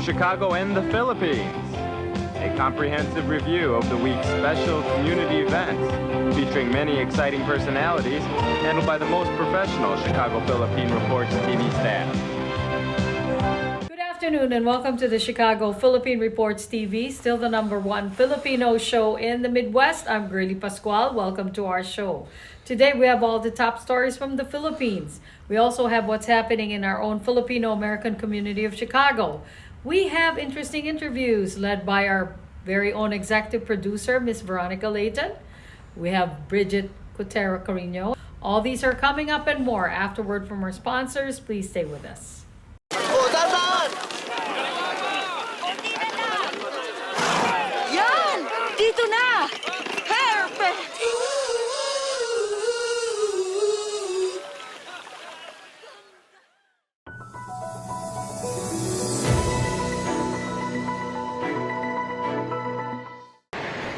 Chicago and the Philippines. A comprehensive review of the week's special community events, featuring many exciting personalities, handled by the most professional Chicago Philippine Reports TV staff. Good afternoon and welcome to the Chicago Philippine Reports TV, still the #1 Filipino show in the Midwest. I'm Girly Pascual. Welcome to our show. Today we have all the top stories from the Philippines. We also have what's happening in our own Filipino-American community of Chicago. We have interesting interviews led by our very own executive producer, Miss Veronica Layton. We have Bridget Cotero Carino. All these are coming up and more. Afterward from our sponsors, please stay with us. Yan! Dito na! Perfect!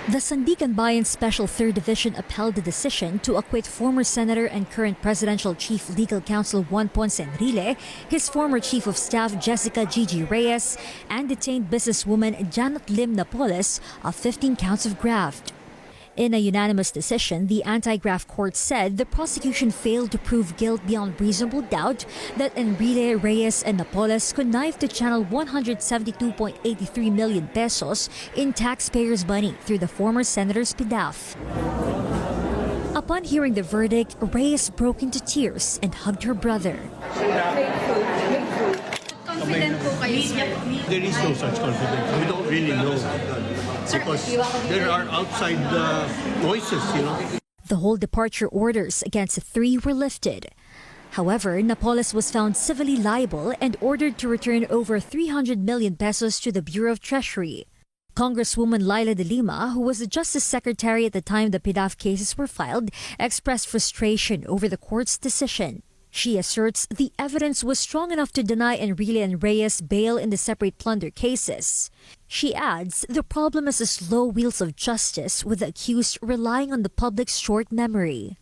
The Sandigan Bayan Special 3rd Division upheld the decision to acquit former Senator and current Presidential Chief Legal Counsel Juan Ponce Enrile, his former Chief of Staff Jessica Gigi Reyes, and detained businesswoman Janet Lim Napoles of 15 counts of graft. In a unanimous decision, the anti-graft court said the prosecution failed to prove guilt beyond reasonable doubt that Enrile, Reyes, and Napoles connived to channel 172.83 million pesos in taxpayers' money through the former senator's PDAF. Upon hearing the verdict, Reyes broke into tears and hugged her brother. Confident po kayo, sir? There is no such confidence. We don't really know. Because there are outside voices, you know. The whole departure orders against the three were lifted. However, Napoles was found civilly liable and ordered to return over 300 million pesos to the Bureau of Treasury. Congresswoman Laila de Lima, who was the Justice Secretary at the time the PDAF cases were filed, expressed frustration over the court's decision. She asserts the evidence was strong enough to deny Enrile and Reyes bail in the separate plunder cases. She adds the problem is the slow wheels of justice, with the accused relying on the public's short memory.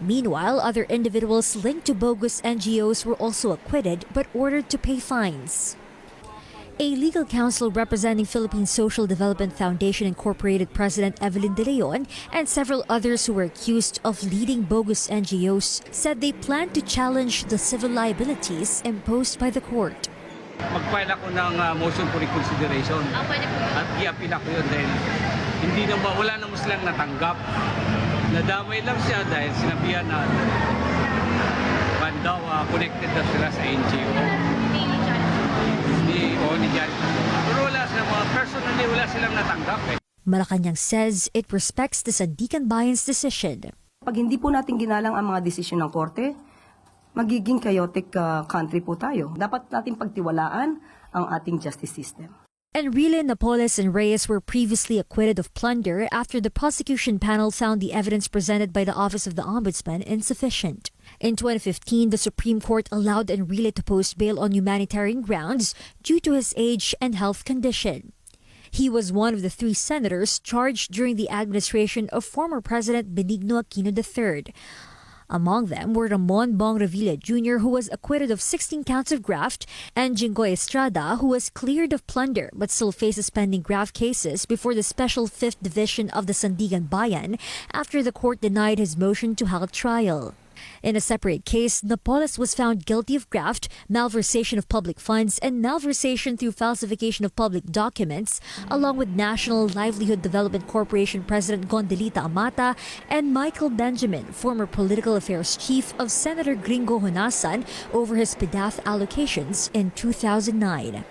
Meanwhile, other individuals linked to bogus NGOs were also acquitted but ordered to pay fines. A legal counsel representing Philippine Social Development Foundation Incorporated President Evelyn De Leon and several others who were accused of leading bogus NGOs said they plan to challenge the civil liabilities imposed by the court. Mag-file ako ng motion for reconsideration at i-appeal ako yun dahil hindi naman, wala naman silang natanggap. Nadamay lang siya dahil sinabihan na daw connected na sila sa NGO. Pero wala silang mga personally, wala silang natanggap eh. Malacanang says it respects the Sandigan Bayan's decision. Pag hindi po natin ginalang ang mga desisyon ng korte, magiging chaotic country po tayo. Dapat natin pagtiwalaan ang ating justice system. Enrile, Napoles, and Reyes were previously acquitted of plunder after the prosecution panel found the evidence presented by the Office of the Ombudsman insufficient. In 2015, the Supreme Court allowed Enrile to post bail on humanitarian grounds due to his age and health condition. He was one of the three senators charged during the administration of former President Benigno Aquino III. Among them were Ramon Bong Revilla Jr., who was acquitted of 16 counts of graft, and Jinggoy Estrada, who was cleared of plunder but still faces pending graft cases before the Special 5th Division of the Sandigan Bayan after the court denied his motion to halt trial. In a separate case, Napoles was found guilty of graft, malversation of public funds, and malversation through falsification of public documents, along with National Livelihood Development Corporation President Gondelita Amata and Michael Benjamin, former political affairs chief of Senator Gringo Honasan, over his PDAF allocations in 2009.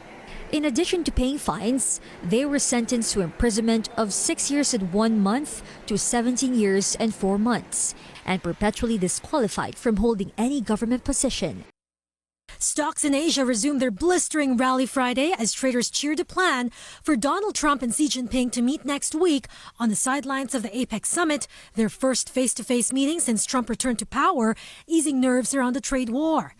In addition to paying fines, they were sentenced to imprisonment of 6 years and 1 month to 17 years and 4 months, and perpetually disqualified from holding any government position. Stocks in Asia resumed their blistering rally Friday as traders cheered a plan for Donald Trump and Xi Jinping to meet next week on the sidelines of the APEC summit, their first face-to-face meeting since Trump returned to power, easing nerves around the trade war.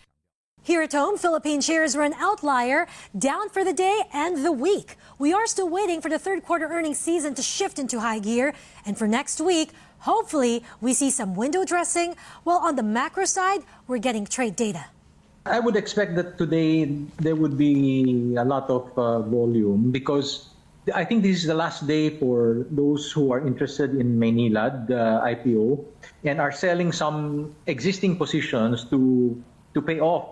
Here at home, Philippine shares were an outlier, down for the day and the week. We are still waiting for the third quarter earnings season to shift into high gear. And for next week, hopefully we see some window dressing, while on the macro side, we're getting trade data. I would expect that today there would be a lot of volume because I think this is the last day for those who are interested in Maynilad, the IPO, and are selling some existing positions to pay off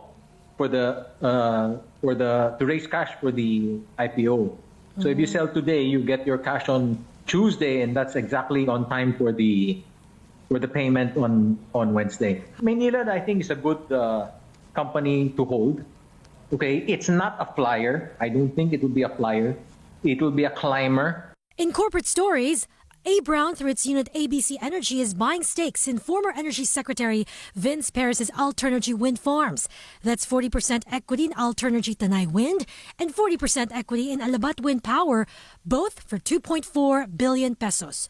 for to raise cash for the IPO. So if you sell today, you get your cash on Tuesday, and that's exactly on time for the payment on Wednesday. Maynilad, I think, is a good company to hold. Okay, it's not a flyer. I don't think it will be a flyer. It will be a climber. In corporate stories, A. Brown, through its unit ABC Energy, is buying stakes in former Energy Secretary Vince Perez's Alternergy wind farms. That's 40% equity in Alternergy Tanay Wind and 40% equity in Alabat Wind Power, both for 2.4 billion pesos.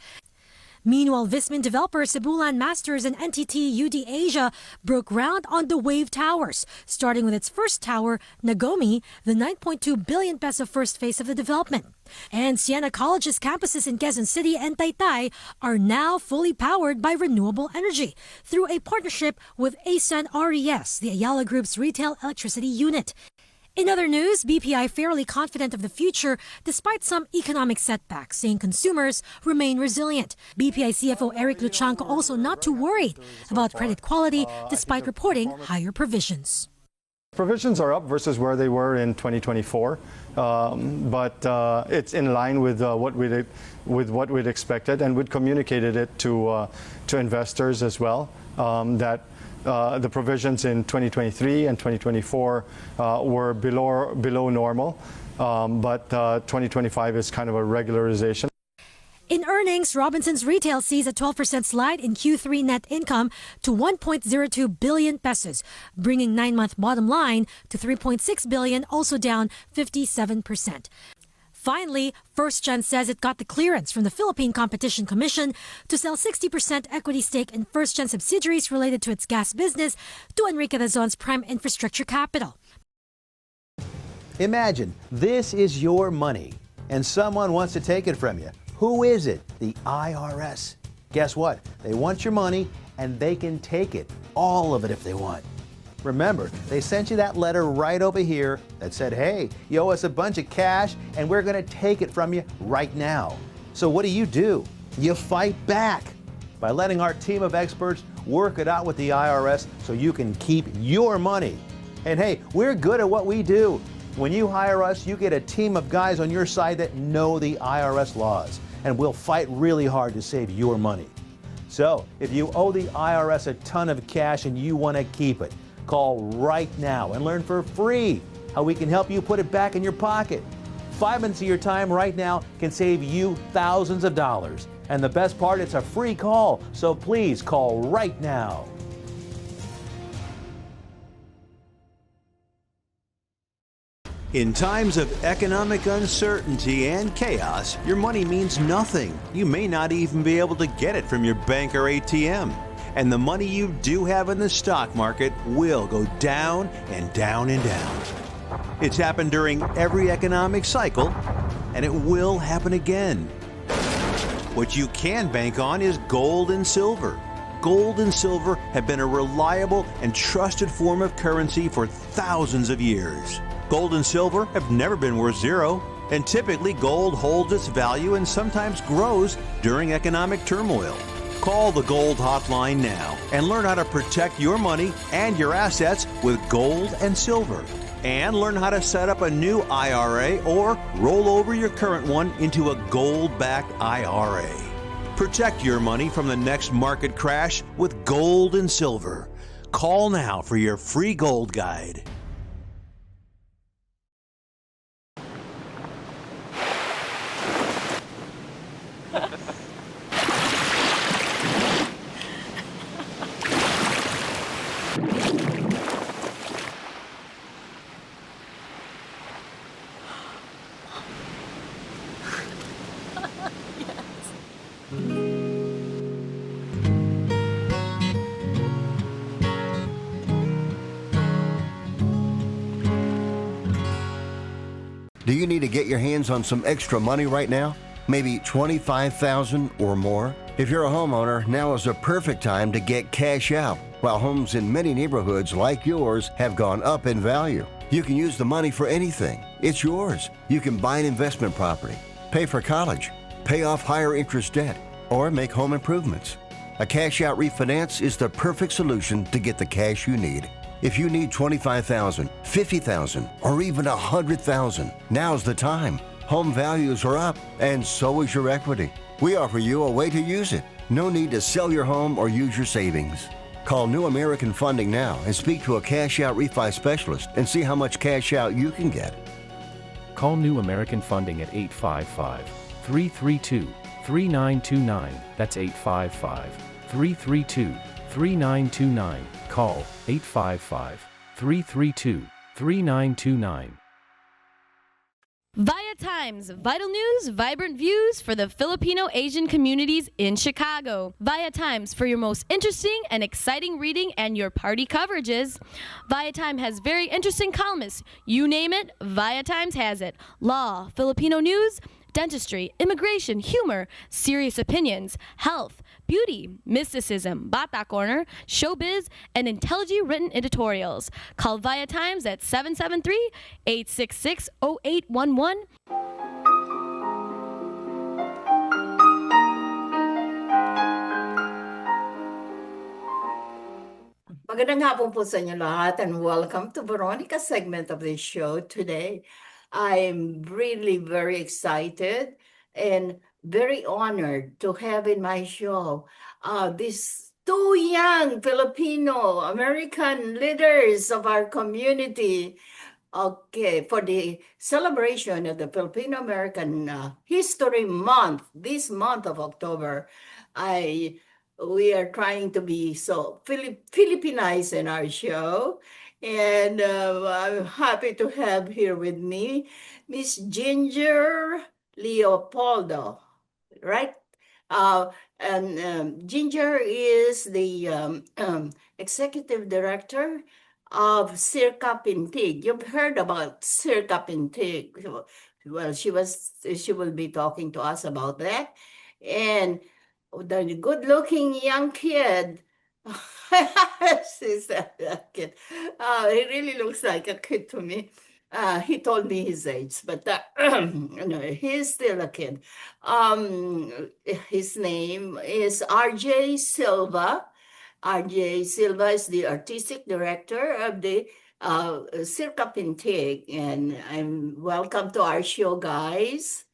Meanwhile, Vismin developer Cebulan Masters and NTT UD Asia broke ground on the Wave Towers, starting with its first tower, Nagomi, the 9.2 billion peso first phase of the development. And Siena College's campuses in Quezon City and Taytay are now fully powered by renewable energy through a partnership with ASEN RES, the Ayala Group's retail electricity unit. In other news, BPI fairly confident of the future despite some economic setbacks, saying consumers remain resilient. BPI CFO Eric Luchanco also not too worried about credit quality despite reporting higher provisions. Provisions are up versus where they were in 2024, but it's in line with what we'd expected, and we'd communicated it to investors as well, that the provisions in 2023 and 2024 were below normal, but 2025 is kind of a regularization. In earnings, Robinsons Retail sees a 12% slide in Q3 net income to 1.02 billion pesos, bringing 9-month bottom line to 3.6 billion, also down 57%. Finally, FirstGen says it got the clearance from the Philippine Competition Commission to sell 60% equity stake in FirstGen subsidiaries related to its gas business to Enrique Razon's Prime Infrastructure Capital. Imagine this is your money and someone wants to take it from you. Who is it? The IRS. Guess what? They want your money and they can take it, all of it if they want. Remember, they sent you that letter right over here that said, hey, you owe us a bunch of cash and we're going to take it from you right now. So what do? You fight back by letting our team of experts work it out with the IRS so you can keep your money. And hey, we're good at what we do. When you hire us, you get a team of guys on your side that know the IRS laws, and we'll fight really hard to save your money. So if you owe the IRS a ton of cash and you want to keep it, call right now and learn for free how we can help you put it back in your pocket. 5 minutes of your time right now can save you thousands of dollars. And the best part, it's a free call. So please call right now. In times of economic uncertainty and chaos, your money means nothing. You may not even be able to get it from your bank or ATM. And the money you do have in the stock market will go down and down and down. It's happened during every economic cycle, and it will happen again. What you can bank on is gold and silver. Gold and silver have been a reliable and trusted form of currency for thousands of years. Gold and silver have never been worth zero, and typically gold holds its value and sometimes grows during economic turmoil. Call the Gold Hotline now and learn how to protect your money and your assets with gold and silver. And learn how to set up a new IRA or roll over your current one into a gold-backed IRA. Protect your money from the next market crash with gold and silver. Call now for your free gold guide. Do you need to get your hands on some extra money right now? Maybe $25,000 or more? If you're a homeowner, now is the perfect time to get cash out. while homes in many neighborhoods like yours have gone up in value. You can use the money for anything. It's yours. You can buy an investment property, pay for college, pay off higher interest debt, or make home improvements. A cash-out refinance is the perfect solution to get the cash you need. If you need $25,000, $50,000, or even $100,000, now's the time. Home values are up, and so is your equity. We offer you a way to use it. No need to sell your home or use your savings. Call New American Funding now and speak to a cash-out refi specialist and see how much cash out you can get. Call New American Funding at 855-332-3929. That's 855-332-3929. Call 855-332-3929. Via Times, vital news, vibrant views for the Filipino Asian communities in Chicago. Via Times for your most interesting and exciting reading and your party coverages. Via Times has very interesting columnists. You name it, Via Times has it. Law, Filipino news, dentistry, immigration, humor, serious opinions, health, beauty, mysticism, Bata Corner, showbiz, and intelligently written editorials. Call Via Times at 773-866-0811. Magandang hapon po sa inyo lahat and welcome to Veronica's segment of the show today. I'm really very excited and very honored to have in my show these two young Filipino American leaders of our community. Okay, for the celebration of the Filipino American History Month, this month of October, we are trying to be so Filipinized in our show. And I'm happy to have here with me Miss Ginger Leopoldo, right? Ginger is the executive director of Circa Pintig. You've heard about Circa Pintig. Well, she will be talking to us about that. And the good-looking young kid. She's a kid. He really looks like a kid to me. He told me his age, but no, he's still a kid. His name is RJ Silva. RJ Silva is the artistic director of the Circa Pintig, and I'm welcome to our show, guys.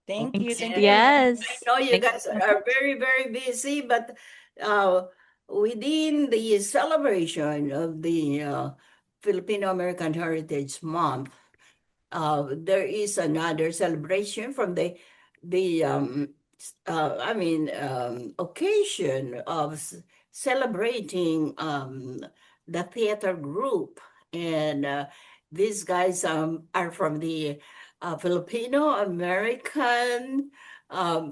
Thank you. Yes. I know you guys are very, very busy, but within the celebration of the Filipino American Heritage Month, there is another celebration from the occasion of celebrating the theater group, and these guys are from the Filipino American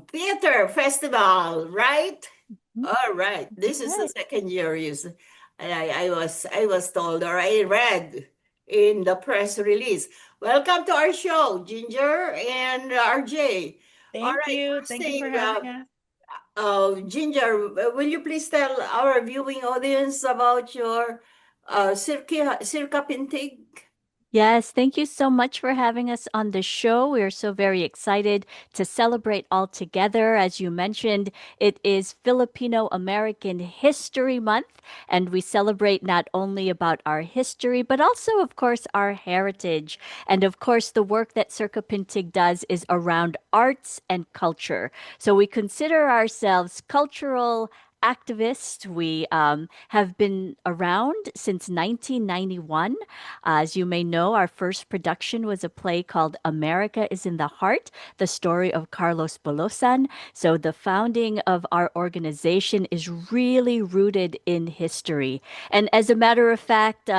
Theater Festival, right? All right. This is the second year. I was told, or I read in the press release. Welcome to our show, Ginger and RJ. Thank you. Thank you for having us. Ginger, will you please tell our viewing audience about your Circa Pintig? Yes, thank you so much for having us on the show. We are so very excited to celebrate all together. As you mentioned, it is Filipino American History Month, and we celebrate not only about our history, but also, of course, our heritage. And of course, the work that Circa Pintig does is around arts and culture. So we consider ourselves cultural activists. We have been around since 1991. As you may know, our first production was a play called America is in the Heart, the story of Carlos Bolosan. So the founding of our organization is really rooted in history. And as a matter of fact,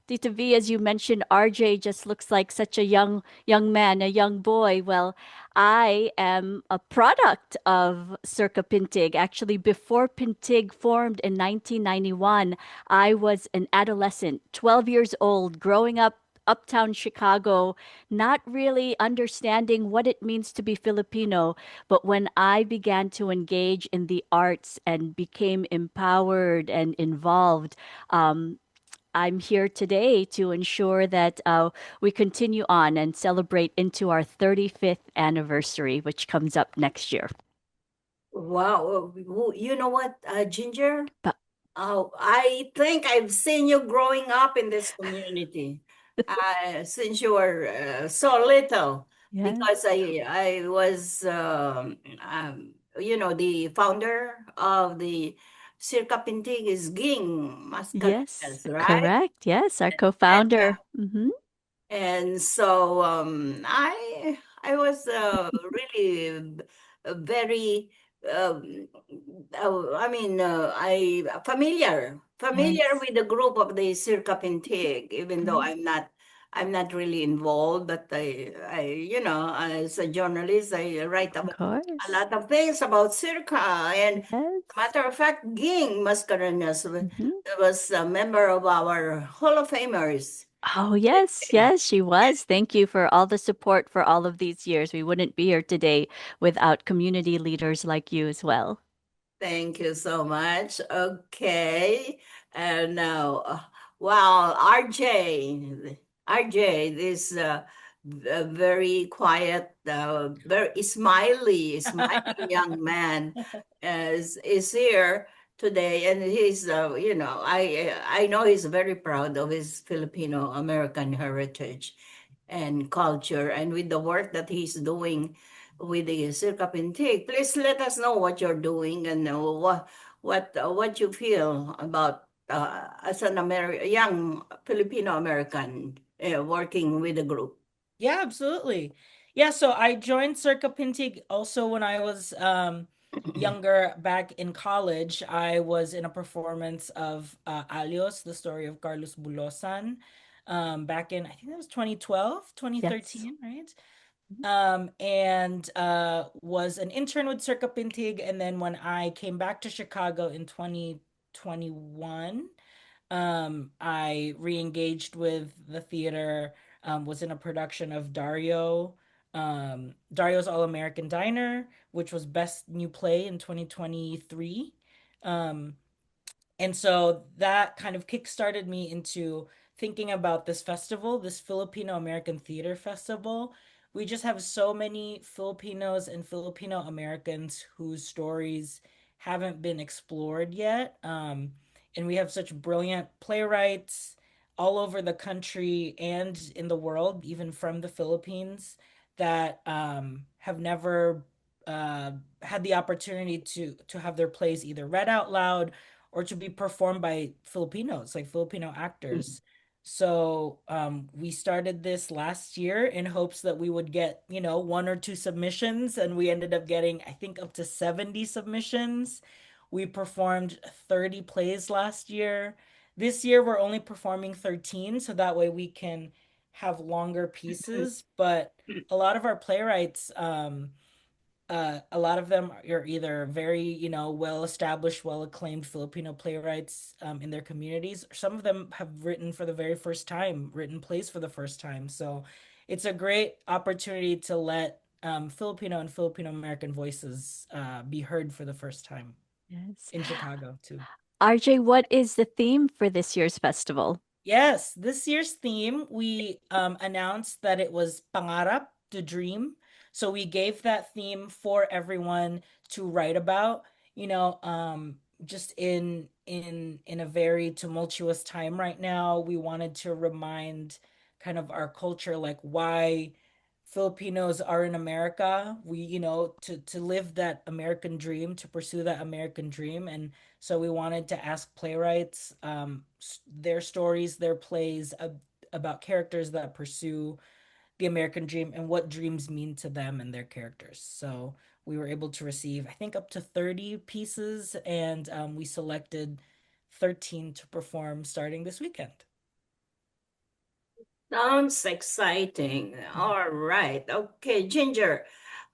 Tita V, as you mentioned, RJ just looks like such a young man, a young boy. Well, I am a product of Circa Pintig. Actually, before Pintig formed in 1991, I was an adolescent, 12 years old, growing up uptown Chicago, not really understanding what it means to be Filipino. But when I began to engage in the arts and became empowered and involved, I'm here today to ensure that we continue on and celebrate into our 35th anniversary, which comes up next year. Wow. You know what, Ginger? Oh, I think I've seen you growing up in this community since you were so little. Yeah. Because I was, the founder of the Circa Pintig is Ging Yes, Mascareñas, right? correct. Yes, our And co-founder. Hmm. and so I was really very um, I familiar Yes. with the group of the Circa Pintig, even though Yes. I'm not really involved, but as a journalist, I write Of about a course. lot of things about Circa. And Yes. matter of fact, Ging Mascareñas Hmm. was a member of our Hall of Famers. Oh, yes, yes, she was. Thank you for all the support for all of these years. We wouldn't be here today without community leaders like you as well. Thank you so much. Okay. And now, well, RJ, this very quiet, very smiling young man is here today, and he's, I know he's very proud of his Filipino American heritage and culture, and with the work that he's doing with the Circa Pintig. Please let us know what you're doing and what you feel about as an young Filipino American working with the group. Yeah, absolutely. Yeah, so I joined Circa Pintig also when I was younger, back in college. I was in a performance of Alios, the story of Carlos Bulosan, back in, I think that was 2012, Yes. 2013, right? And was an intern with Circa Pintig. And then when I came back to Chicago in 2021, I re-engaged with the theater, was in a production of Dario's All-American Diner, which was Best New Play in 2023. Um, and so that kind of kickstarted me into thinking about this festival, this Filipino American Theater Festival. We just have so many Filipinos and Filipino Americans whose stories haven't been explored yet. And we have such brilliant playwrights all over the country and in the world, even from the Philippines, that have never uh, had the opportunity to have their plays either read out loud or to be performed by Filipinos, like Filipino actors. So we started this last year in hopes that we would get, one or two submissions, and we ended up getting, I think, up to 70 submissions. We performed 30 plays last year. This year, we're only performing 13, so that way we can have longer pieces. But a lot of our playwrights, a lot of them are either very, well established, well acclaimed Filipino playwrights in their communities. Some of them have written for the very first time, written plays for the first time. So it's a great opportunity to let Filipino and Filipino American voices be heard for the first time Yes. in Chicago, too. RJ, what is the theme for this year's festival? Yes, this year's theme, we announced that it was Pangarap, to dream. So we gave that theme for everyone to write about, just in a very tumultuous time right now. We wanted to remind kind of our culture, like why Filipinos are in America. We, to live that American dream, to pursue that American dream. And so we wanted to ask playwrights their stories, their plays about characters that pursue the American dream and what dreams mean to them and their characters. So we were able to receive, I think, up to 30 pieces, and we selected 13 to perform starting this weekend. Sounds exciting. All right. Okay, Ginger.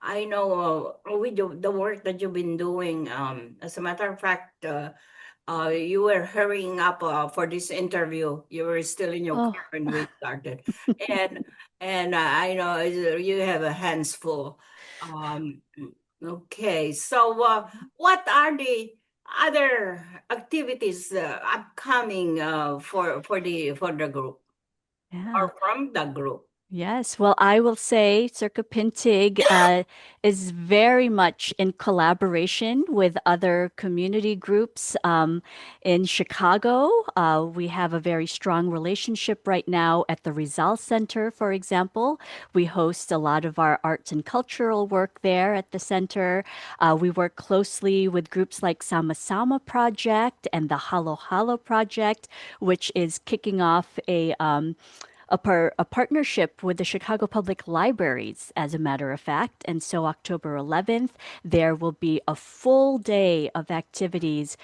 I know with the work that you've been doing. As a matter of fact, you were hurrying up for this interview. You were still in your car when we started, and I know you have a hands full. Okay, so what are the other activities upcoming for the group or from the group? Yes, well, I will say Cprtv is very much in collaboration with other community groups in Chicago. We have a very strong relationship right now at the Rizal Center, for example. We host a lot of our arts and cultural work there at the center. We work closely with groups like Sama Sama Project and the Halo Halo Project, which is kicking off a partnership with the Chicago Public Libraries, as a matter of fact. And so October 11th, there will be a full day of activities,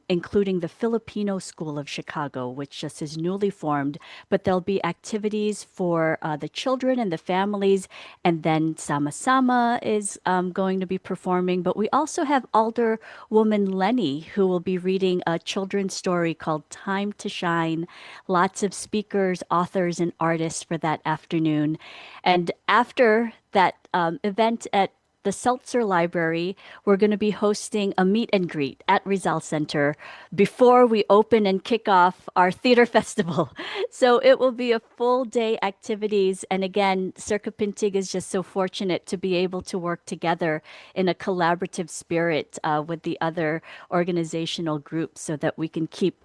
including the Filipino School of Chicago, which just is newly formed. But there'll be activities for the children and the families. And then Sama Sama is going to be performing. But we also have Alder Woman Lenny, who will be reading a children's story called Time to Shine. Lots of speakers, authors, and artists for that afternoon. And after that event at the Seltzer Library, we're going to be hosting a meet and greet at Rizal Center before we open and kick off our theater festival. So it will be a full day activities. And again, Circa Pintig is just so fortunate to be able to work together in a collaborative spirit with the other organizational groups so that we can keep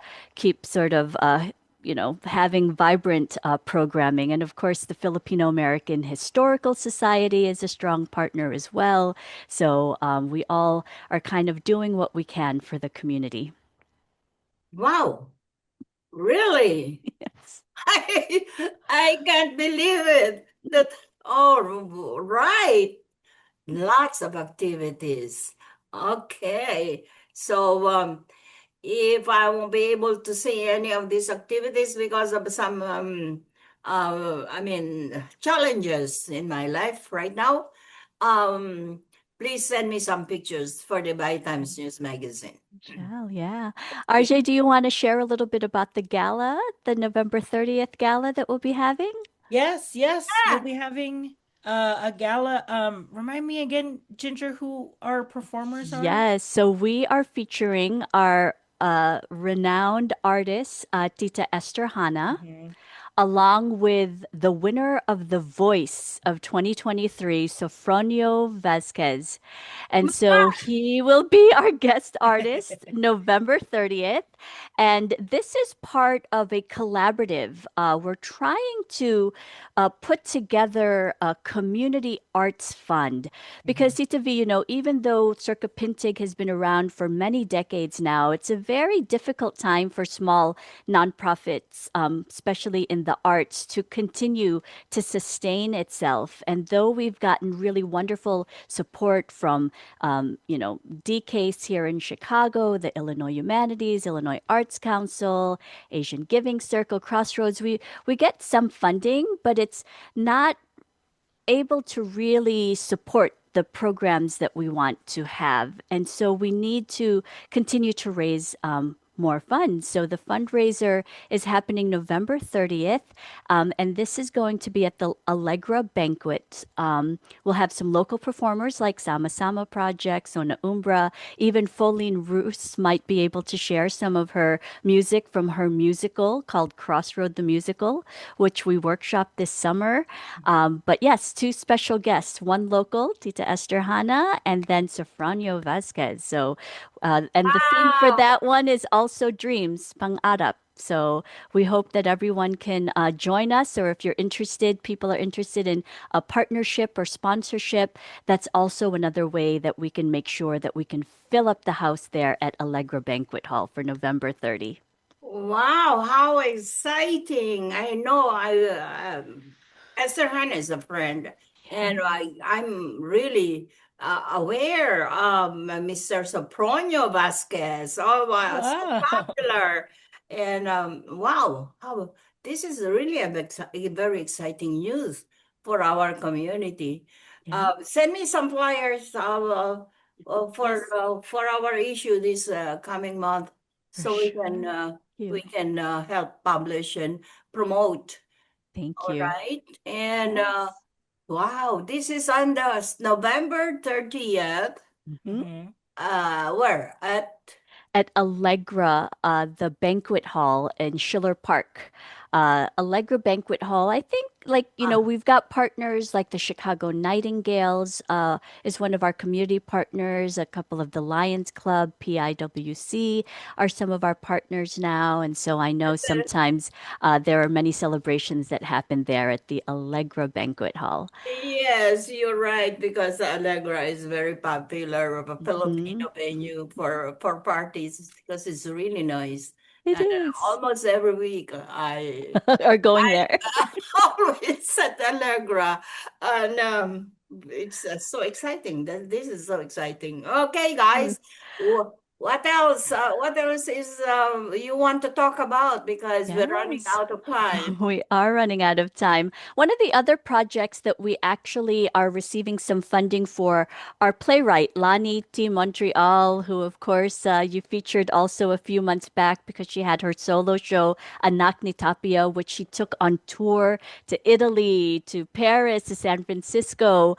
sort of having vibrant programming. And of course, the Filipino American Historical Society is a strong partner as well. So we all are kind of doing what we can for the community. Wow, really? Yes. I can't believe it. Right. Lots of activities. Okay. So if I won't be able to see any of these activities because of some challenges in my life right now, please send me some pictures for the By Times News magazine. Well, yeah. RJ, do you want to share a little bit about the gala, the November 30th gala that we'll be having? Yes, we'll be having a gala. Remind me again, Ginger, who our performers are? Yes, so we are featuring our renowned artist, Tita Esther Hanna, along with the winner of The Voice of 2023, Sofronio Vasquez. And so he will be our guest artist November 30th. And this is part of a collaborative. We're trying to put together a community arts fund because CTV, even though Circa Pintig has been around for many decades now, it's a very difficult time for small nonprofits, especially in the arts, to continue to sustain itself. And though we've gotten really wonderful support from, DCASE here in Chicago, the Illinois Humanities, Illinois Arts Council, Asian Giving Circle, Crossroads, we get some funding, but it's not able to really support the programs that we want to have. And so we need to continue to raise more funds. So the fundraiser is happening November 30th, and this is going to be at the Allegra Banquet. We'll have some local performers like Sama Sama Project, Sona Umbra, even Foline Roos might be able to share some of her music from her musical called Crossroad the Musical, which we workshopped this summer. But yes, two special guests, one local, Tita Esther Hanna, and then Sofranio Vasquez. So, and the theme for that one is also dreams, pang-arap. So we hope that everyone can join us, or if you're interested, people are interested in a partnership or sponsorship, that's also another way that we can make sure that we can fill up the house there at Allegra Banquet Hall for November 30. Wow, how exciting. I know Esther Hannah is a friend, and I'm really aware of Mr. Sopronio Vasquez. Oh, wow, so popular. And wow, this is really a very exciting news for our community. Send me some flyers for our issue this coming month so we can help publish and promote. Thank All you. right. And wow, this is on the November 30th. Where? At Allegra, the banquet hall in Schiller Park. Allegra Banquet Hall, I think, we've got partners like the Chicago Nightingales is one of our community partners. A couple of the Lions Club, PIWC are some of our partners now. And so I know sometimes there are many celebrations that happen there at the Allegra Banquet Hall. Yes, you're right, because Allegra is very popular of a Filipino venue for parties because it's really nice. It And is. almost every week I Are going there. always at Allegra, and it's so exciting. This is so exciting. Okay, guys, what else? What else is you want to talk about? Because we're running Yes. out of time. We are running out of time. One of the other projects that we actually are receiving some funding for, our playwright, Lani T. Montreal, who, of course, you featured also a few months back because she had her solo show, Anak ni Tapia, which she took on tour to Italy, to Paris, to San Francisco.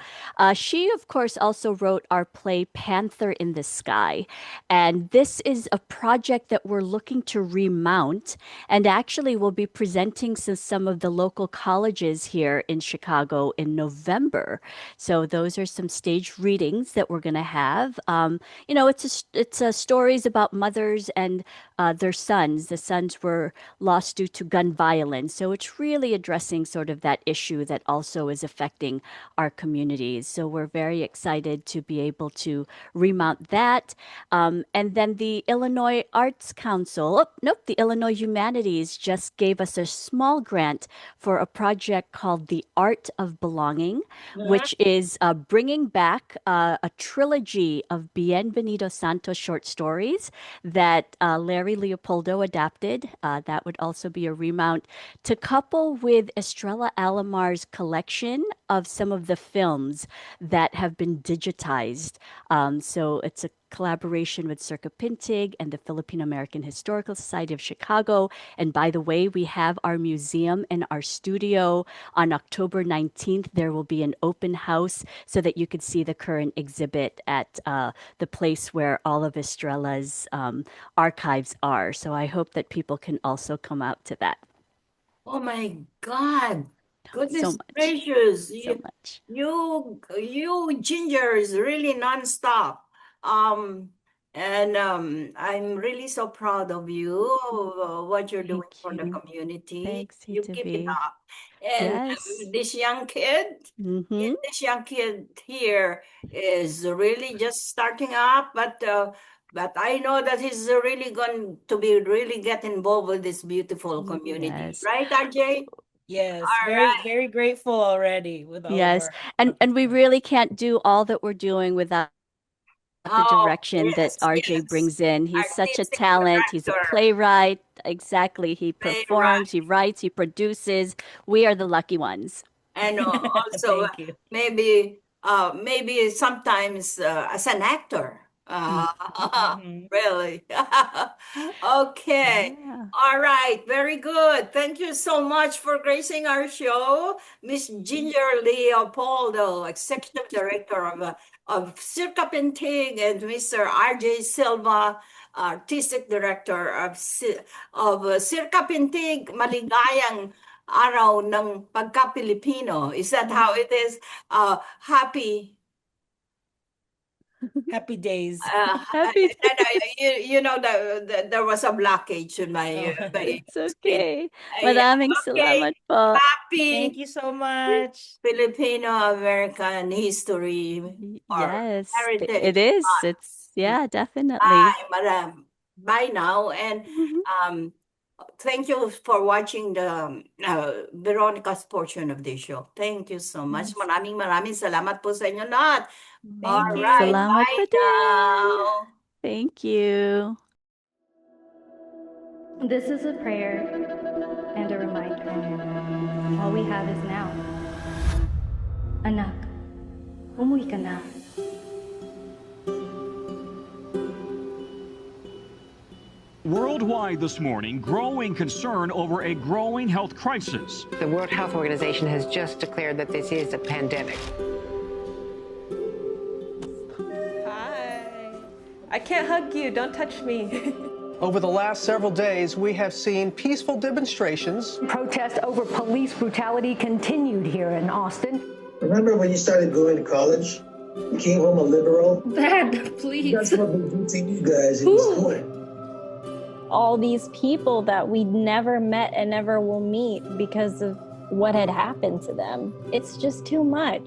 She, of course, also wrote our play, Panther in the Sky. And this is a project that we're looking to remount, and actually we'll be presenting to some of the local colleges here in Chicago in November. So those are some stage readings that we're going to have. It's stories about mothers and their sons. The sons were lost due to gun violence. So it's really addressing sort of that issue that also is affecting our communities. So we're very excited to be able to remount that. And then the Illinois Arts Council, the Illinois Humanities just gave us a small grant for a project called The Art of Belonging, which is bringing back a trilogy of Bienvenido Santos short stories that Larry Leopoldo adapted. That would also be a remount to couple with Estrella Alamar's collection of some of the films that have been digitized. So it's a collaboration with Circa Pintig and the Filipino American Historical Society of Chicago. And by the way, we have our museum and our studio. On October 19th, there will be an open house so that you could see the current exhibit at the place where all of Estrella's archives are. So I hope that people can also come out to that. Oh my God. Goodness So much. gracious. So much. You Ginger is really nonstop. And I'm really so proud of you, what you're doing for the community. Thanks, You keep it Cprtv. up. And Yes. this young kid, this young kid here is really just starting up, but I know that he's really going to be really get involved with this beautiful community. Yes. Right, RJ? Yes, All very, right. very grateful already with all of Yes. our And we really can't do all that we're doing without the direction that RJ brings in. He's such a Artistic talent. He's a director. playwright. Exactly. He Playwright. performs, he writes, he produces. We are the lucky ones. And also Thank you. maybe sometimes as an actor. Really. Okay. Yeah. All right. Very good. Thank you so much for gracing our show, Miss Ginger Leopoldo, Executive Director of Circa Pintig, and Mr. RJ Silva, Artistic Director of Circa Pintig. Maligayang araw ng pagka-Pilipino. Is that how it is? Happy days. You know that there was a blockage in my It's okay. yeah, Maraming salamat po. Happy Thank you so much. Filipino-American history or Yes, heritage it is. month. It's, yeah, definitely. Bye now. And thank you for watching the Veronica's portion of the show. Thank you so much. Yes. Maraming salamat po sa inyo lahat. All Thank you. right. Salamat Bye po din. now. Thank you. This is a prayer and a reminder. All we have is now. Anak, umuwi ka na. Worldwide this morning, growing concern over a growing health crisis. The World Health Organization has just declared that this is a pandemic. Hi. I can't hug you. Don't touch me. Over the last several days, we have seen peaceful demonstrations. Protests over police brutality continued here in Austin. Remember when you started going to college? You came home a liberal? Dad, please. That's what we do to you guys in school. All these people that we never met and never will meet because of what had happened to them. It's just too much.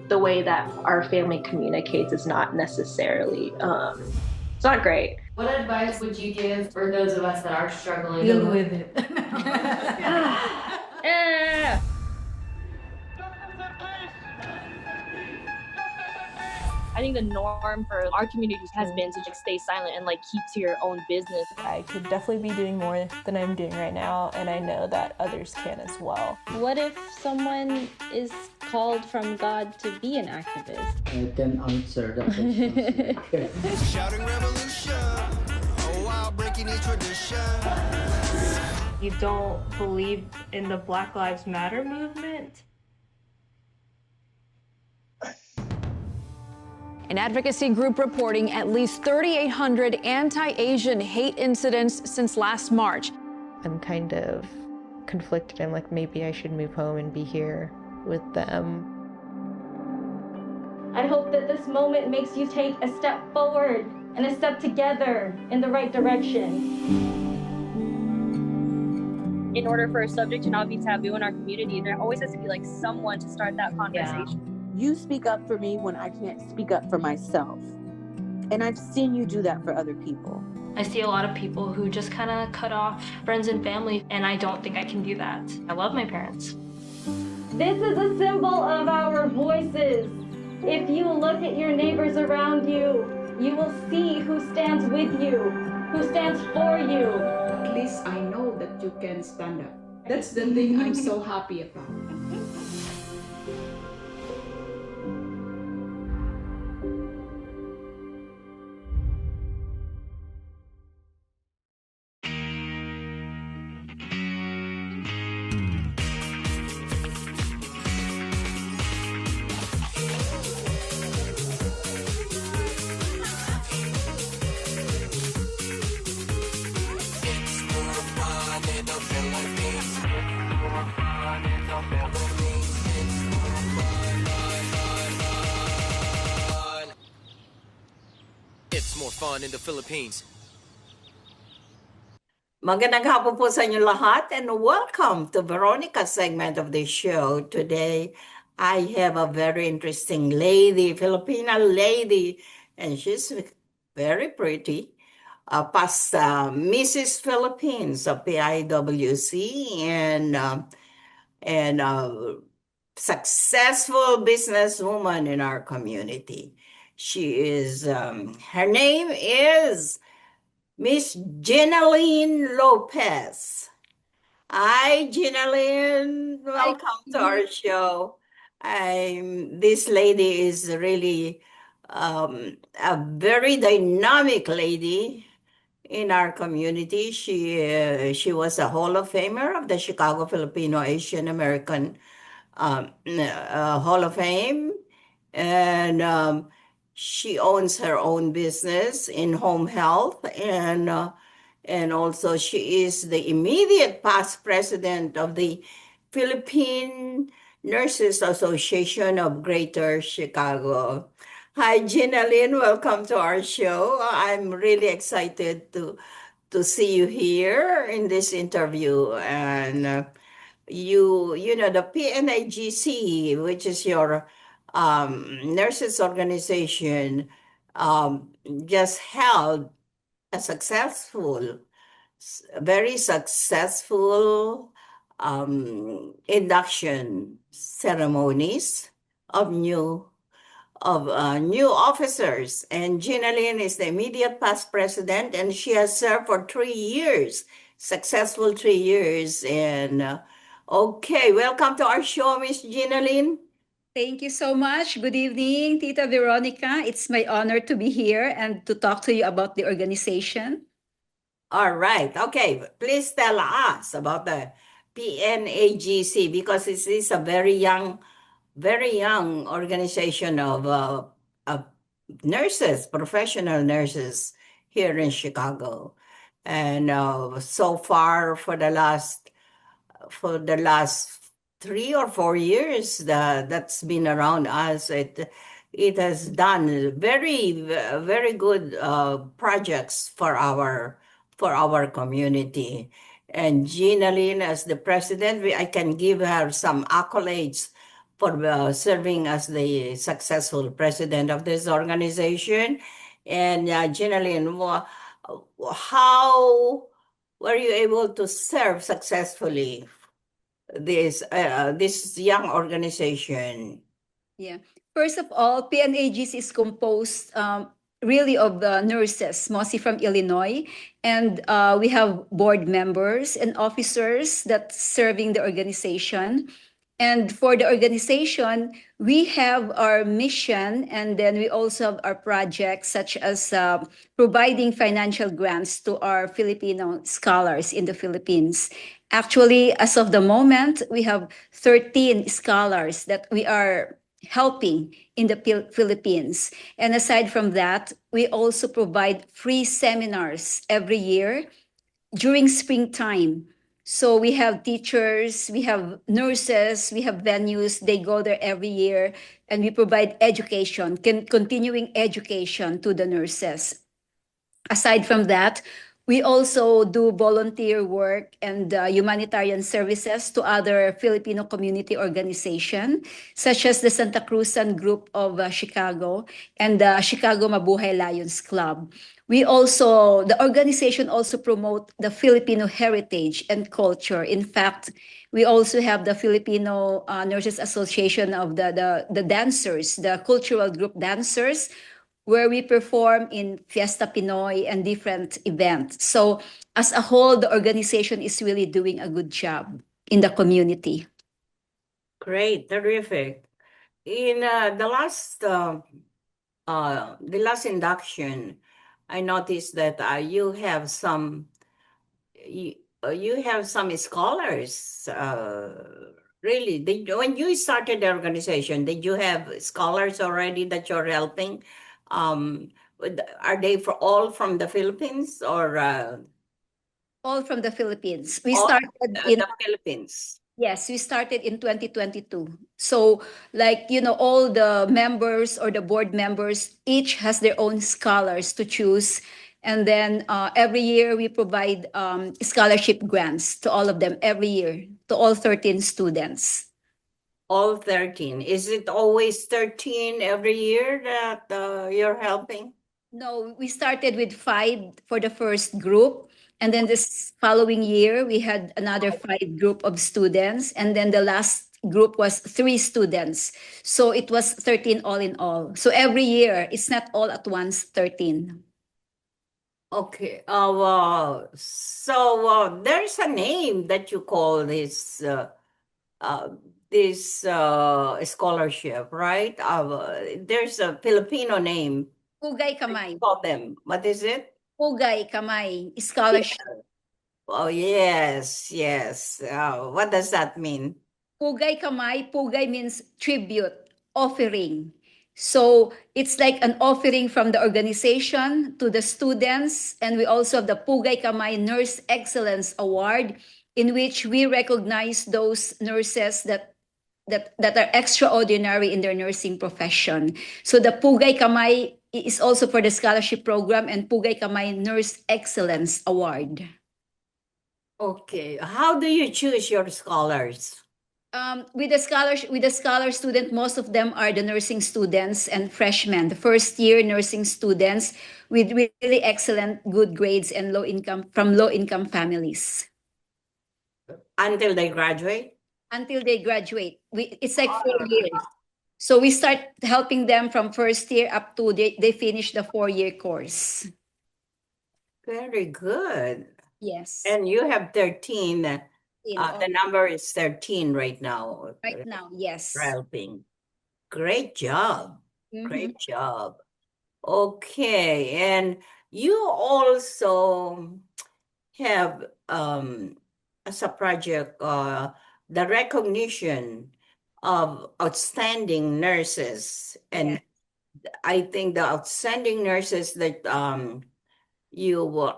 The way that our family communicates is not necessarily, it's not great. What advice would you give for those of us that are struggling? Deal with it. I think the norm for our communities has been to just stay silent and keep to your own business. I could definitely be doing more than I'm doing right now, and I know that others can as well. What if someone is called from God to be an activist? I can answer the question. Shouting revolution, oh wow, breaking each tradition. You don't believe in the Black Lives Matter movement? An advocacy group reporting at least 3,800 anti-Asian hate incidents since last March. I'm kind of conflicted. I'm like, maybe I should move home and be here with them. I hope that this moment makes you take a step forward and a step together in the right direction. In order for a subject to not be taboo in our community, there always has to be someone to start that conversation. Yeah. You speak up for me when I can't speak up for myself. And I've seen you do that for other people. I see a lot of people who just kind of cut off friends and family, and I don't think I can do that. I love my parents. This is a symbol of our voices. If you look at your neighbors around you, you will see who stands with you, who stands for you. At least I know that you can stand up. That's the thing I'm so happy about. It's more fun in the Philippines. Magandang hapon po sa inyo lahat and welcome to Veronica's segment of the show. Today, I have a very interesting lady, Filipina lady, and she's very pretty. Past Mrs. Philippines of PIWC and successful businesswoman in our community. She is, her name is Miss Ginaline Lopez. Hi, Ginaline. Welcome to our show. This lady is really a very dynamic lady in our community. She was a Hall of Famer of the Chicago Filipino Asian American Hall of Fame, and she owns her own business in home health, and also she is the immediate past president of the Philippine Nurses Association of Greater Chicago. Hi, Ginaline. Welcome to our show. I'm really excited to see you here in this interview. And you know, the PNIGC, which is your nurses organization, just held a very successful induction ceremonies of new officers. And Ginaline is the immediate past president, and she has served for 3 years, successful 3 years. And okay, welcome to our show, Miss Ginaline. Thank you so much. Good evening, Tita Veronica. It's my honor to be here and to talk to you about the organization. All right. Okay. Please tell us about the PNAGC because this is a very young organization of nurses, professional nurses here in Chicago. And so far for the last 3 or 4 years that's been around us, it has done very good projects for our community. And Gina Lynn, as the president, I can give her some accolades for serving as the successful president of this organization. And Gina Lynn, how were you able to serve successfully this young organization? Yeah. First of all, PNAGC is composed really of nurses, mostly from Illinois, and we have board members and officers that serving the organization. And for the organization, we have our mission, and then we also have our projects, such as providing financial grants to our Filipino scholars in the Philippines. Actually, as of the moment, we have 13 scholars that we are helping in the Philippines. And aside from that, we also provide free seminars every year during springtime. So we have teachers, we have nurses, we have venues, they go there every year, and we provide education, continuing education to the nurses. Aside from that, we also do volunteer work and humanitarian services to other Filipino community organizations, such as the Santa Cruzan Group of Chicago and the Chicago Mabuhay Lions Club. The organization also promote the Filipino heritage and culture. In fact, we also have the Filipino Nurses Association of the dancers, the cultural group dancers, where we perform in Fiesta Pinoy and different events. So as a whole, the organization is really doing a good job in the community. Great, terrific. In the last induction, I noticed that you have some scholars. Really, when you started the organization, did you have scholars already that you're helping? Are they all from the Philippines or all from the Philippines? We all started in the Philippines? Yes, we started in 2022. So, like, all the members or the board members each has their own scholars to choose. And then every year we provide scholarship grants to all of them every year, to all 13 students. All 13. Is it always 13 every year that you're helping? No, we started with 5 for the first group. And then this following year, we had another 5 group of students. And then the last group was 3 students. So it was 13 all in all. So every year, it's not all at once 13. Okay. Wow. So there's a name that you call this scholarship, right? There's a Filipino name. Pugay Kamay. Call them. What is it? Pugay Kamay Scholarship. Oh, yes, yes. What does that mean? Pugay Kamay, Pugay means tribute, offering. So it's like an offering from the organization to the students. And we also have the Pugay Kamay Nurse Excellence Award, in which we recognize those nurses that are extraordinary in their nursing profession. So the Pugay Kamay is also for the scholarship program and Pugay Kamay Nurse Excellence Award. Okay. How do you choose your scholars? With the scholar student, most of them are the nursing students and freshmen, the first year nursing students with really excellent, good grades and low income families. Until they graduate? Until they graduate. It's like 4 years. So we start helping them from first year up to they finish the 4-year course. Very good. Yes. And you have 13. The number is 13 right now. Right now, yes. Helping. Great job. Great job. Okay. And you also have as a project the recognition of outstanding nurses, and I think the outstanding nurses that you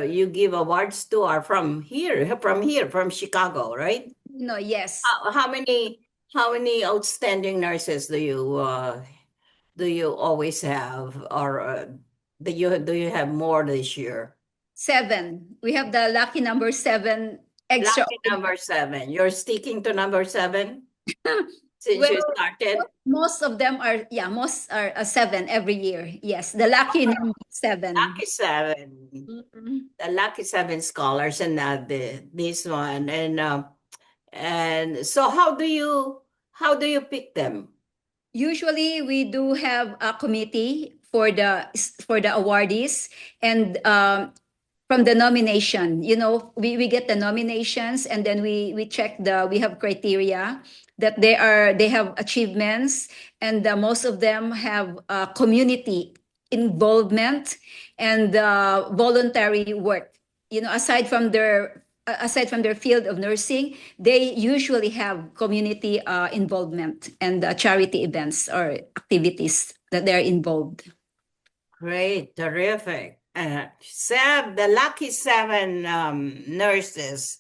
you give awards to are from here, from Chicago, right? No, yes. How many outstanding nurses do you always have, or do you have more this year? 7. We have the lucky number 7 extra. Lucky number 7. You're sticking to number 7 since Well, you started? most of them are, most are 7 every year. Yes, the lucky number 7. Lucky 7. The lucky 7 scholars, and this one. And so how do you pick them? Usually, we do have a committee for the awardees, and from the nomination, we get the nominations, and then we check we have criteria that they have achievements, and most of them have community involvement and voluntary work. Aside from their field of nursing, they usually have community involvement and charity events or activities that they're involved. Great, terrific. The lucky 7 nurses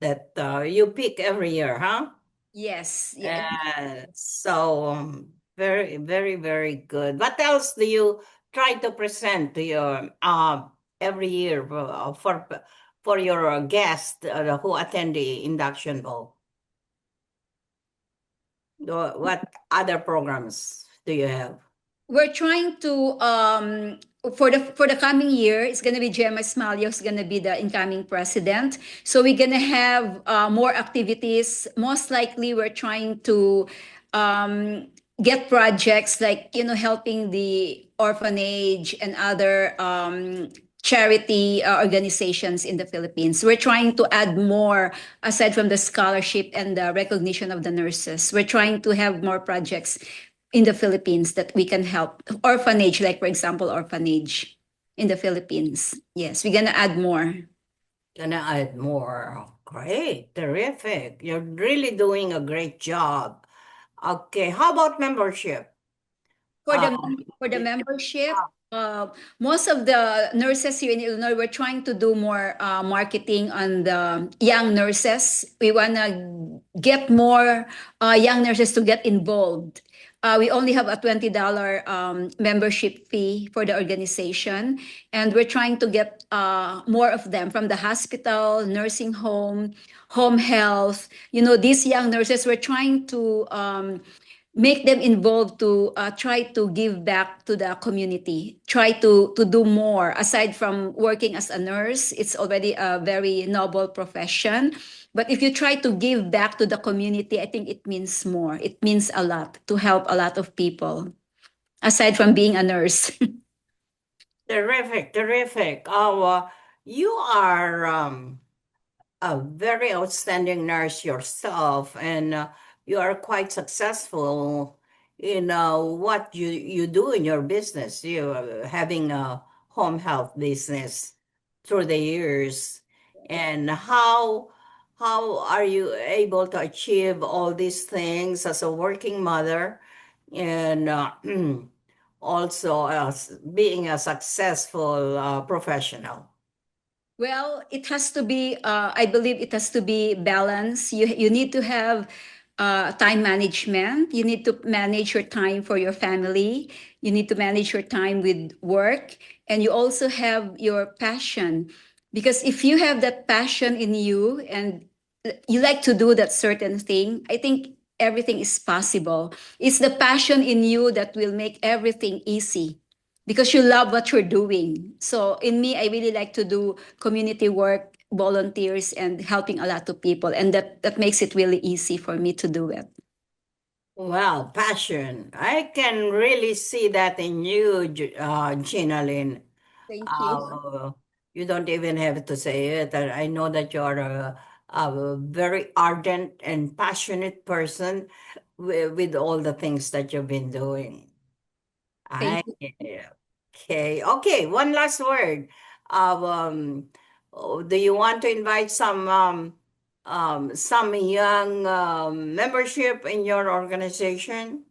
that you pick every year, huh? Yes. Yeah. So very, very, very good. What else do you try to present to your every year for your guests who attend the induction ball? What other programs do you have? We're trying to for the coming year, it's gonna be Gemma Smalio is gonna be the incoming president. So we're gonna have more activities. Most likely, we're trying to get projects like helping the orphanage and other charity organizations in the Philippines. We're trying to add more aside from the scholarship and the recognition of the nurses. We're trying to have more projects in the Philippines that we can help. Orphanage, like for example, orphanage in the Philippines. Yes, we're gonna add more. Great, terrific. You're really doing a great job. Okay, how about membership? For the membership, most of the nurses here in Illinois, we're trying to do more marketing on the young nurses. We wanna get more young nurses to get involved. We only have a $20 membership fee for the organization, and we're trying to get more of them from the hospital, nursing home health. These young nurses, we're trying to make them involved to try to give back to the community, try to do more. Aside from working as a nurse, it's already a very noble profession. But if you try to give back to the community, I think it means more. It means a lot to help a lot of people, aside from being a nurse. Terrific, terrific. Oh, you are a very outstanding nurse yourself, and you are quite successful in what you do in your business. You having a home health business through the years, and how are you able to achieve all these things as a working mother, and also as being a successful professional? Well, it has to be, I believe it has to be balanced. You need to have time management. You need to manage your time for your family. You need to manage your time with work. And you also have your passion. Because if you have that passion in you and you like to do that certain thing, I think everything is possible. It's the passion in you that will make everything easy because you love what you're doing. So in me, I really like to do community work, volunteers, and helping a lot of people. And that makes it really easy for me to do it. Well, passion. I can really see that in you, Gina Lynn. Thank you. You don't even have to say it. I know that you're a very ardent and passionate person with all the things that you've been doing. Thank you. Okay. Okay. One last word. Do you want to invite some young membership in your organization?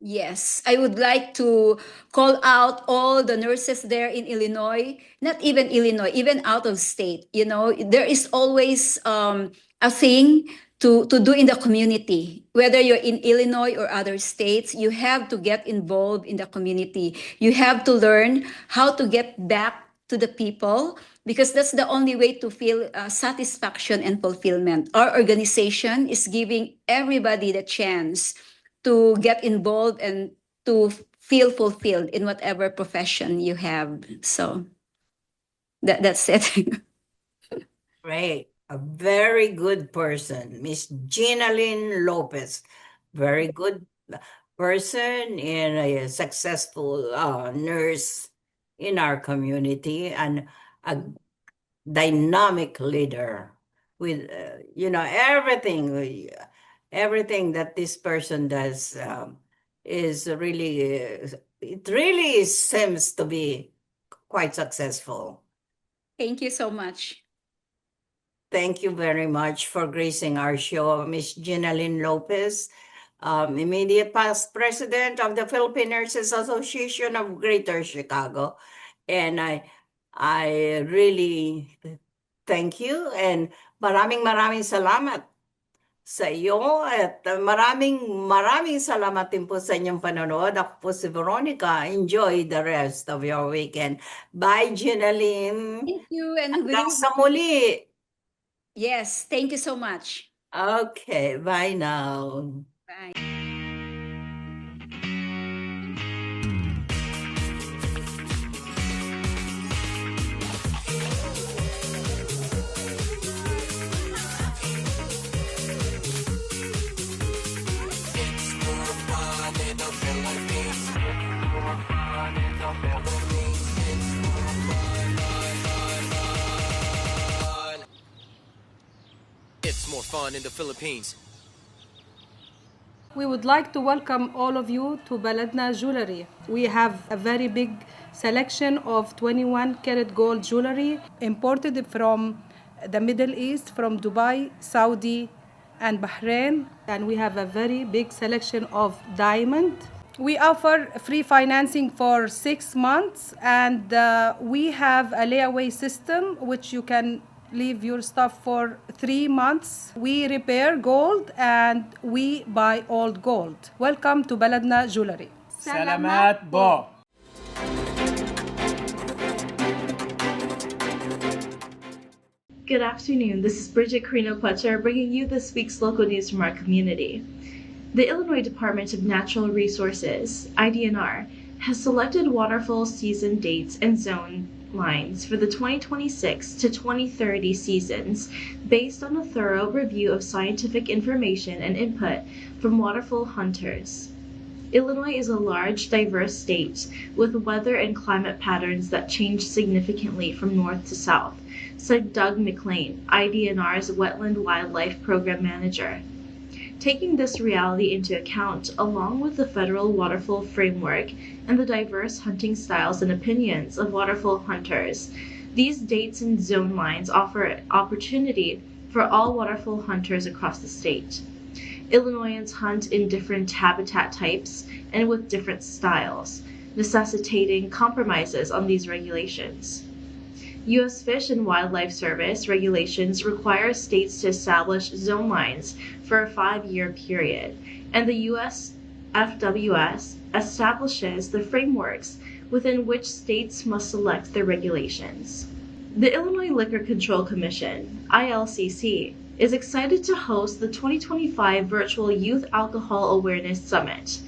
Yes, I would like to call out all the nurses there in Illinois, not even Illinois, even out of state. You know, there is always a thing to do in the community. Whether you're in Illinois or other states, you have to get involved in the community. You have to learn how to get back to the people because that's the only way to feel satisfaction and fulfillment. Our organization is giving everybody the chance to get involved and to feel fulfilled in whatever profession you have. So that's it. Great. A very good person, Miss Ginalyn Lopez. Very good person and a successful nurse in our community and a dynamic leader with everything that this person does is really it really seems to be quite successful. Thank you so much. Thank you very much for gracing our show, Miss Ginalyn Lopez, immediate past president of the Philippine Nurses Association of Greater Chicago. And I really thank you and maraming salamat sa iyo at maraming salamat din po sa inyong panonood. Ako po si Veronica. Enjoy the rest of your weekend. Bye, Ginalyn. Thank you. And hanggang sa muli. Yes, thank you so much. Okay, bye now. Bye. It's more fun in the Philippines. We would like to welcome all of you to Baladna Jewelry. We have a very big selection of 21 karat gold jewelry imported from the Middle East, from Dubai, Saudi, and Bahrain. And we have a very big selection of diamond. We offer free financing for 6 months, and we have a layaway system which you can leave your stuff for 3 months. We repair gold and we buy old gold. Welcome to Baladna Jewelry. Salamat po. Good afternoon. This is Bridget Carino-Pletcher bringing you this week's local news from our community. The Illinois Department of Natural Resources, IDNR, has selected waterfall season dates and zone lines for the 2026 to 2030 seasons based on a thorough review of scientific information and input from waterfowl hunters. Illinois is a large, diverse state with weather and climate patterns that change significantly from north to south, said Doug McLean, IDNR's Wetland Wildlife Program Manager. Taking this reality into account, along with the federal waterfowl framework and the diverse hunting styles and opinions of waterfowl hunters, these dates and zone lines offer opportunity for all waterfowl hunters across the state. Illinoisans hunt in different habitat types and with different styles, necessitating compromises on these regulations. U.S. Fish and Wildlife Service regulations require states to establish zone lines for a 5-year period, and the U.S. FWS establishes the frameworks within which states must select their regulations. The Illinois Liquor Control Commission, ILCC, is excited to host the 2025 Virtual Youth Alcohol Awareness Summit,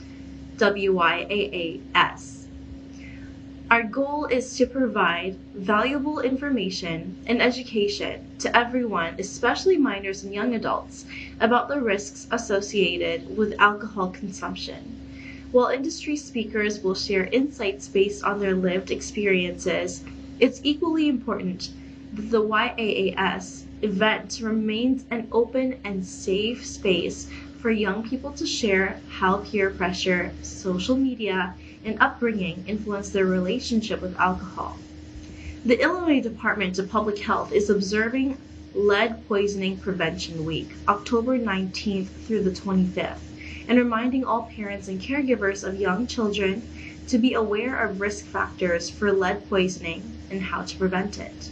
WYAAS. Our goal is to provide valuable information and education to everyone, especially minors and young adults, about the risks associated with alcohol consumption. While industry speakers will share insights based on their lived experiences, it's equally important that the YAAS event remains an open and safe space for young people to share how peer pressure, social media, and upbringing influence their relationship with alcohol. The Illinois Department of Public Health is observing Lead Poisoning Prevention Week, October 19th through the 25th, and reminding all parents and caregivers of young children to be aware of risk factors for lead poisoning and how to prevent it.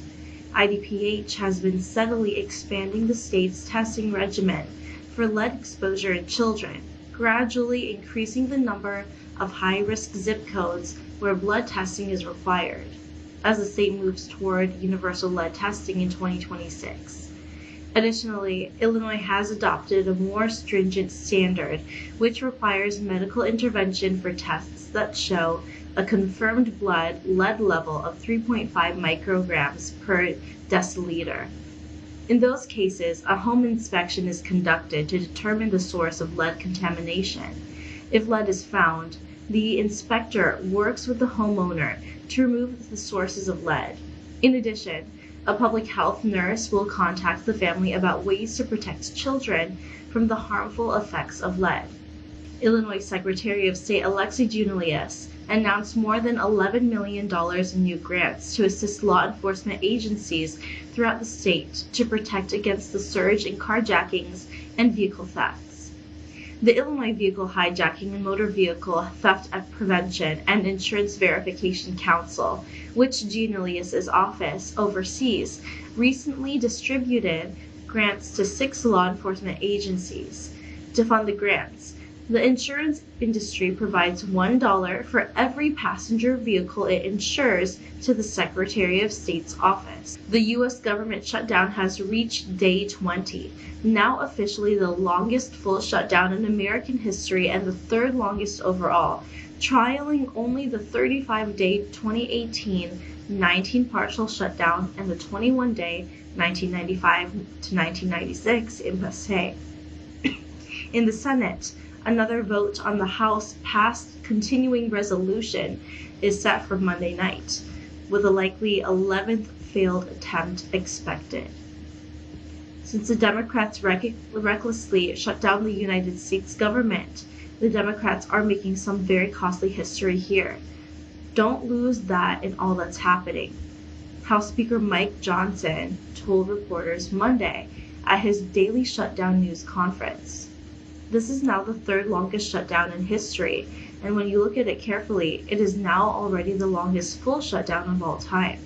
IDPH has been steadily expanding the state's testing regimen for lead exposure in children, gradually increasing the number of high-risk zip codes where blood testing is required, as the state moves toward universal lead testing in 2026. Additionally, Illinois has adopted a more stringent standard, which requires medical intervention for tests that show a confirmed blood lead level of 3.5 micrograms per deciliter. In those cases, a home inspection is conducted to determine the source of lead contamination. If lead is found, the inspector works with the homeowner to remove the sources of lead. In addition, a public health nurse will contact the family about ways to protect children from the harmful effects of lead. Illinois Secretary of State Alexi Giannoulias announced more than $11 million in new grants to assist law enforcement agencies throughout the state to protect against the surge in carjackings and vehicle thefts. The Illinois Vehicle Hijacking and Motor Vehicle Theft Prevention and Insurance Verification Council, which Giannoulias' office oversees, recently distributed grants to 6 law enforcement agencies. To fund the grants, the insurance industry provides $1 for every passenger vehicle it insures to the Secretary of State's office. The U.S. government shutdown has reached day 20, now officially the longest full shutdown in American history and the 3rd longest overall, trailing only the 35-day 2018 19 partial shutdown and the 21-day 1995 to 1996 impasse. In the Senate, another vote on the House passed continuing resolution is set for Monday night, with a likely 11th failed attempt expected. Since the Democrats recklessly shut down the United States government, the Democrats are making some very costly history here. Don't lose that in all that's happening. House Speaker Mike Johnson told reporters Monday at his daily shutdown news conference. This is now the 3rd longest shutdown in history, and when you look at it carefully, it is now already the longest full shutdown of all time.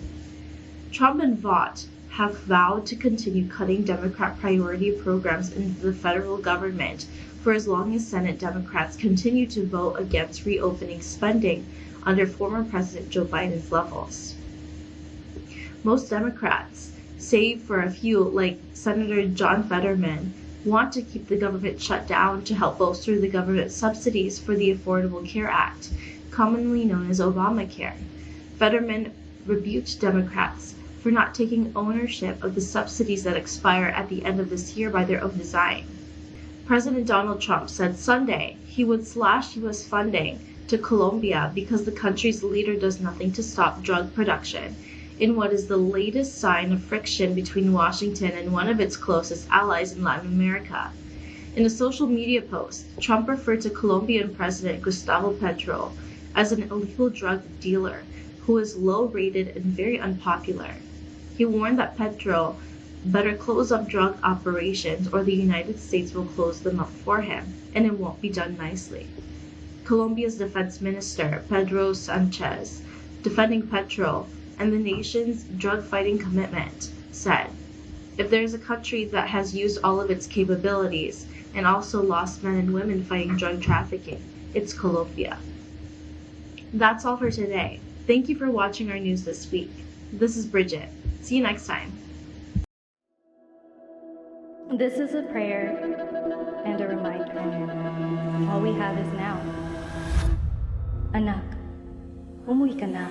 Trump and Vought have vowed to continue cutting Democrat priority programs into the federal government for as long as Senate Democrats continue to vote against reopening spending under former President Joe Biden's levels. Most Democrats, save for a few like Senator John Fetterman, want to keep the government shut down to help bolster the government subsidies for the Affordable Care Act, commonly known as Obamacare. Fetterman rebuked Democrats for not taking ownership of the subsidies that expire at the end of this year by their own design. President Donald Trump said Sunday he would slash U.S. funding to Colombia because the country's leader does nothing to stop drug production, in what is the latest sign of friction between Washington and one of its closest allies in Latin America. In a social media post, Trump referred to Colombian President Gustavo Petro as an illegal drug dealer who is low-rated and very unpopular. He warned that Petro better close up drug operations or the United States will close them up for him, and it won't be done nicely. Colombia's defense minister, Pedro Sanchez, defending Petro and the nation's drug-fighting commitment, said, "If there's a country that has used all of its capabilities and also lost men and women fighting drug trafficking, it's Colombia." That's all for today. Thank you for watching our news this week. This is Bridget. See you next time. This is a prayer and a reminder. All we have is now. Anak, umuwi ka na.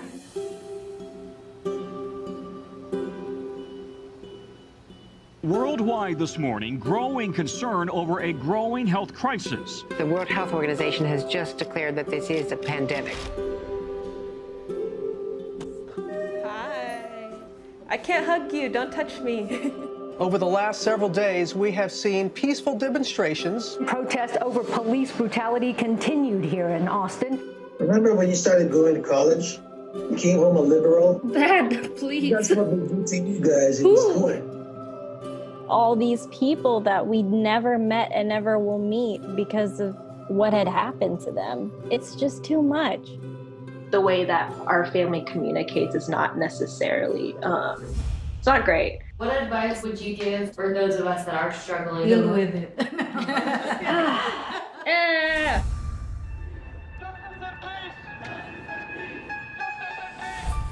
Worldwide this morning, growing concern over a growing health crisis. The World Health Organization has just declared that this is a pandemic. Hi. I can't hug you. Don't touch me. Over the last several days, we have seen peaceful demonstrations. Protests over police brutality continued here in Austin. Remember when you started going to college? You came home a liberal. Dad, please. That's what we do to you guys in school. All these people that we never met and never will meet because of what had happened to them. It's just too much. The way that our family communicates is not necessarily, it's not great. What advice would you give for those of us that are struggling? Deal with it.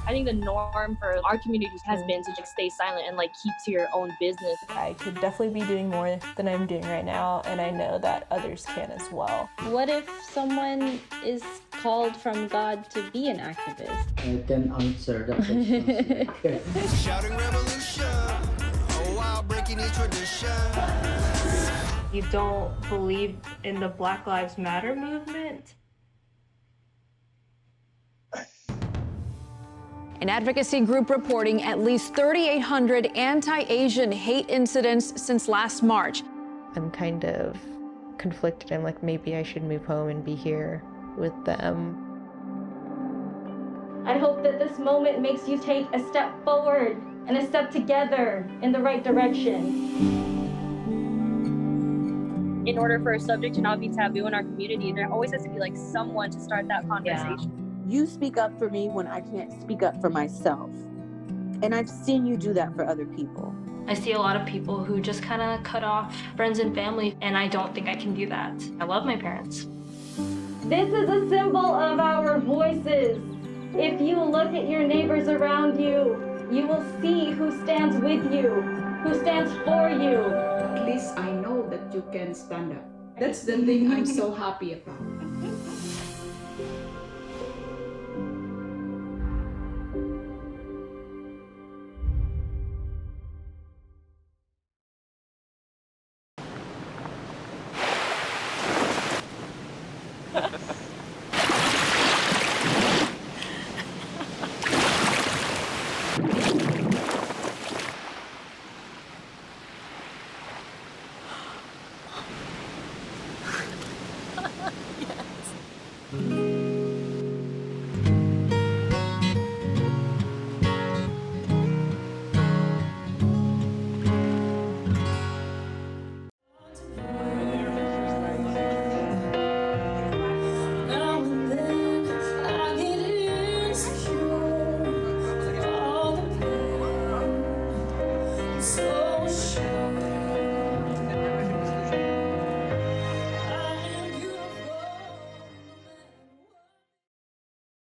I think the norm for our community has been to just stay silent and keep to your own business. I could definitely be doing more than I'm doing right now, and I know that others can as well. What if someone is called from God to be an activist? I can answer the question. Shouting revolution, oh wow, breaking each tradition. You don't believe in the Black Lives Matter movement? An advocacy group reporting at least 3,800 anti-Asian hate incidents since last March. I'm kind of conflicted. I'm like, maybe I should move home and be here with them. I hope that this moment makes you take a step forward and a step together in the right direction. In order for a subject to not be taboo in our community, there always has to be someone to start that conversation. Yeah. You speak up for me when I can't speak up for myself. And I've seen you do that for other people. I see a lot of people who just kind of cut off friends and family, and I don't think I can do that. I love my parents. This is a symbol of our voices. If you look at your neighbors around you, you will see who stands with you, who stands for you. At least I know that you can stand up. That's the thing I'm so happy about.